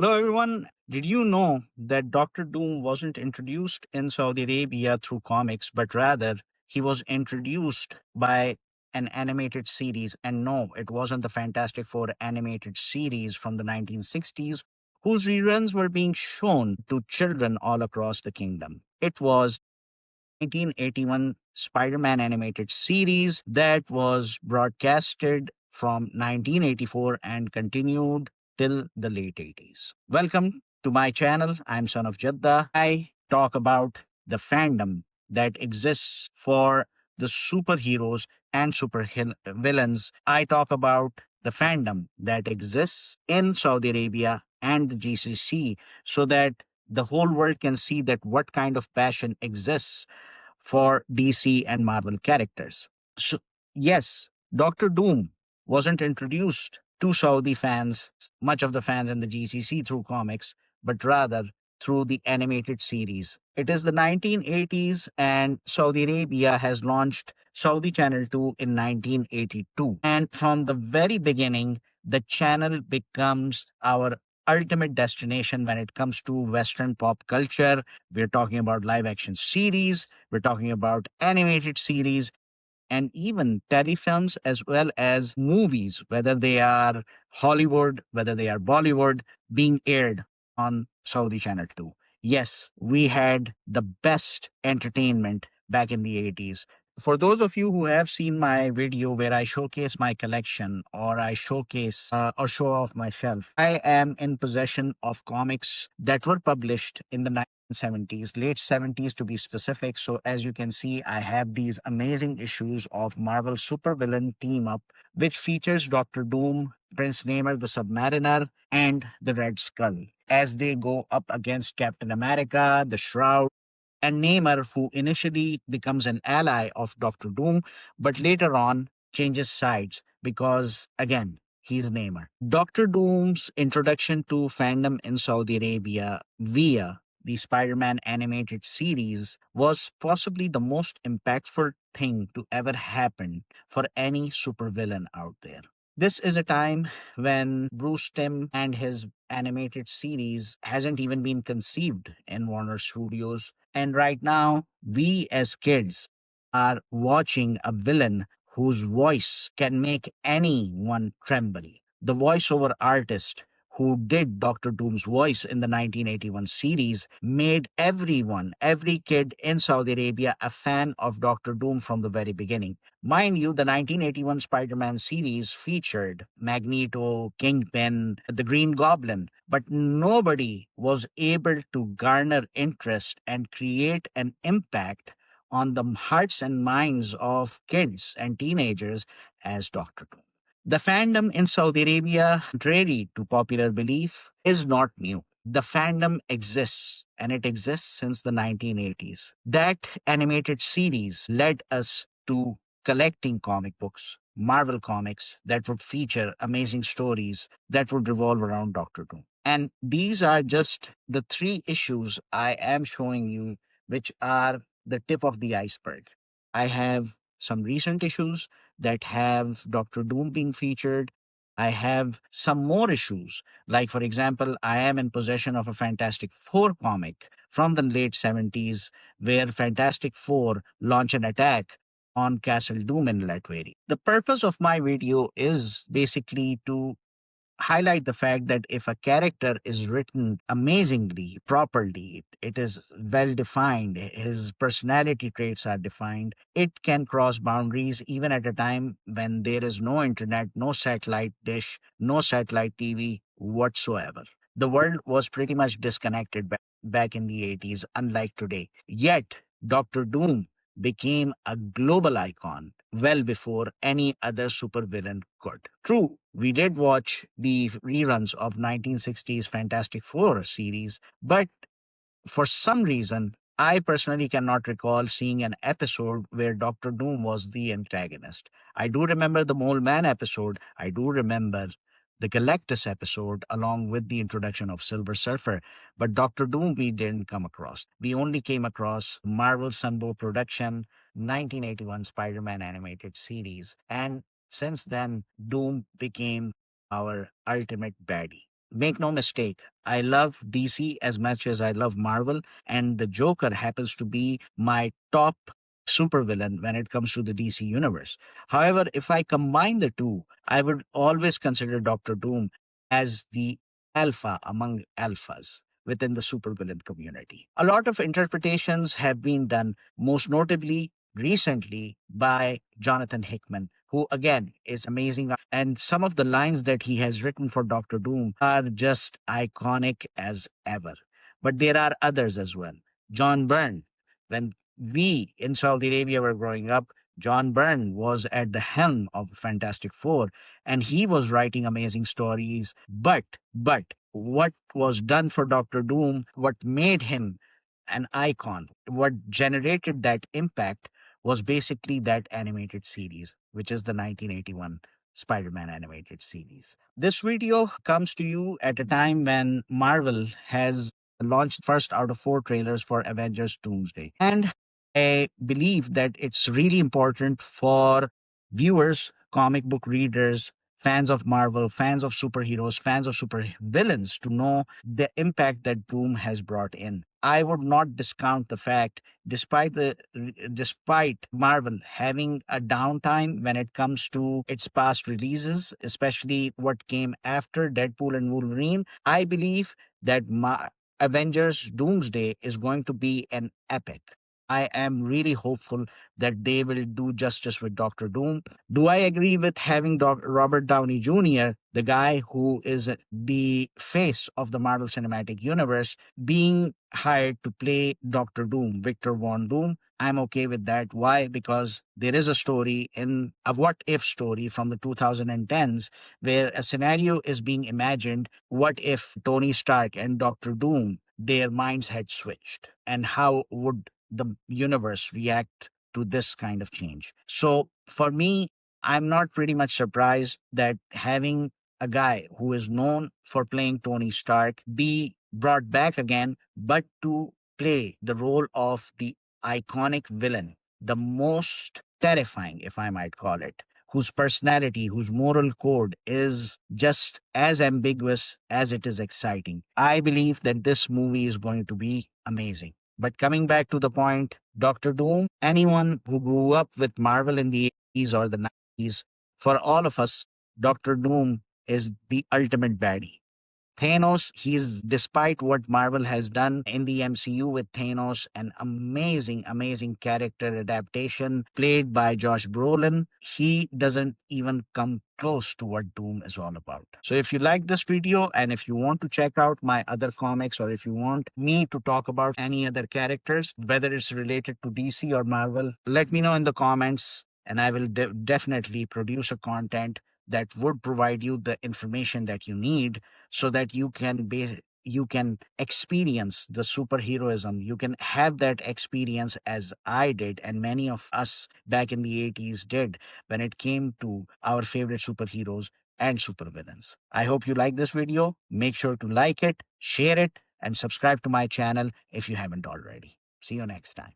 Hello, everyone. Did you know that Doctor Doom wasn't introduced in Saudi Arabia through comics, but rather he was introduced by an animated series? And no, it wasn't the Fantastic Four animated series from the 1960s, whose reruns were being shown to children all across the kingdom. It was 1981 Spider-Man animated series that was broadcasted from 1984 and continued till the late 80s. Welcome to my channel. I'm Son of Jeddah. I talk about the fandom that exists for the superheroes and villains. I talk about the fandom that exists in Saudi Arabia and the GCC so that the whole world can see that what kind of passion exists for DC and Marvel characters. So, yes, Doctor Doom wasn't introduced to Saudi fans, much of the fans in the GCC through comics, but rather through the animated series. It is the 1980s, and Saudi Arabia has launched Saudi Channel 2 in 1982. And from the very beginning, the channel becomes our ultimate destination when it comes to Western pop culture. We're talking about live action series, we're talking about animated series, and even telefilms as well as movies, whether they are Hollywood, whether they are Bollywood, being aired on Saudi Channel 2. Yes, we had the best entertainment back in the 80s. For those of you who have seen my video where I showcase my collection or I showcase or show off my shelf, I am in possession of comics that were published in the 1970s, late 70s to be specific. So, as you can see, I have these amazing issues of Marvel Supervillain Team Up, which features Doctor Doom, Prince Namor the Submariner, and the Red Skull as they go up against Captain America, the Shroud, and Namor, who initially becomes an ally of Doctor Doom, but later on changes sides because, again, he's Namor. Doctor Doom's introduction to fandom in Saudi Arabia via the Spider Man animated series was possibly the most impactful thing to ever happen for any supervillain out there. This is a time when Bruce Timm and his animated series hasn't even been conceived in Warner Studios. And right now, we as kids are watching a villain whose voice can make anyone tremble. The voiceover artist who did Doctor Doom's voice in the 1981 series made everyone, every kid in Saudi Arabia, a fan of Doctor Doom from the very beginning. Mind you, the 1981 Spider Man series featured Magneto, Kingpin, the Green Goblin, but nobody was able to garner interest and create an impact on the hearts and minds of kids and teenagers as Doctor Doom. The fandom in Saudi Arabia, contrary to popular belief, is not new. The fandom exists and it exists since the 1980s. That animated series led us to collecting comic books, Marvel comics that would feature amazing stories that would revolve around Doctor Doom. And these are just the three issues I am showing you, which are the tip of the iceberg. I have some recent issues that have Doctor Doom being featured. I have some more issues. Like, for example, I am in possession of a Fantastic Four comic from the late 70s where Fantastic Four launch an attack on Castle Doom in Latveria. The purpose of my video is basically to highlight the fact that if a character is written amazingly, properly, it is well defined, his personality traits are defined, it can cross boundaries even at a time when there is no internet, no satellite dish, no satellite TV whatsoever. The world was pretty much disconnected back in the 80s, unlike today. Yet, Dr. Doom became a global icon well before any other supervillain could. True, we did watch the reruns of 1960s Fantastic Four series, but for some reason, I personally cannot recall seeing an episode where Doctor Doom was the antagonist. I do remember the Mole Man episode. I do remember the Galactus episode along with the introduction of Silver Surfer. But Doctor Doom we didn't come across. We only came across Marvel Sunbow production 1981 Spider-Man animated series. And since then, Doom became our ultimate baddie. make no mistake, I love DC as much as I love Marvel, and the Joker happens to be my top supervillain when it comes to the DC universe. However, if I combine the two, I would always consider Doctor Doom as the alpha among alphas within the supervillain community. A lot of interpretations have been done, most notably recently by Jonathan Hickman, who again is amazing. And some of the lines that he has written for Doctor Doom are just iconic as ever. But there are others as well. John Byrne, when we in Saudi Arabia were growing up, John Byrne was at the helm of Fantastic Four, and he was writing amazing stories. But what was done for Doctor Doom, what made him an icon, what generated that impact was basically that animated series, which is the 1981 Spider Man animated series. This video comes to you at a time when Marvel has launched first out of four trailers for Avengers Doomsday. And I believe that it's really important for viewers, comic book readers, fans of Marvel, fans of superheroes, fans of supervillains to know the impact that Doom has brought in. I would not discount the fact, despite Marvel having a downtime when it comes to its past releases, especially what came after Deadpool and Wolverine, I believe that Avengers Doomsday is going to be an epic. I am really hopeful that they will do justice with Doctor Doom. Do I agree with having Robert Downey Jr., the guy who is the face of the Marvel Cinematic Universe, being hired to play Doctor Doom, Victor Von Doom? I'm okay with that. Why? Because there is a story in a what if story from the 2010s where a scenario is being imagined. What if Tony Stark and Doctor Doom, their minds had switched? And how would the universe react to this kind of change? So for me, I'm not pretty much surprised that having a guy who is known for playing Tony Stark be brought back again, but to play the role of the iconic villain, the most terrifying, if I might call it, whose personality, whose moral code is just as ambiguous as it is exciting. I believe that this movie is going to be amazing. But coming back to the point, Doctor Doom, anyone who grew up with Marvel in the 80s or the 90s, for all of us, Doctor Doom is the ultimate baddie. Thanos, he's despite what Marvel has done in the MCU with Thanos, an amazing, amazing character adaptation played by Josh Brolin. He doesn't even come close to what Doom is all about. So if you like this video and if you want to check out my other comics or if you want me to talk about any other characters, whether it's related to DC or Marvel, let me know in the comments and I will definitely produce a content that would provide you the information that you need so that you can experience the superheroism. You can have that experience as I did and many of us back in the 80s did when it came to our favorite superheroes and supervillains. I hope you like this video. Make sure to like it, share it, and subscribe to my channel if you haven't already. See you next time.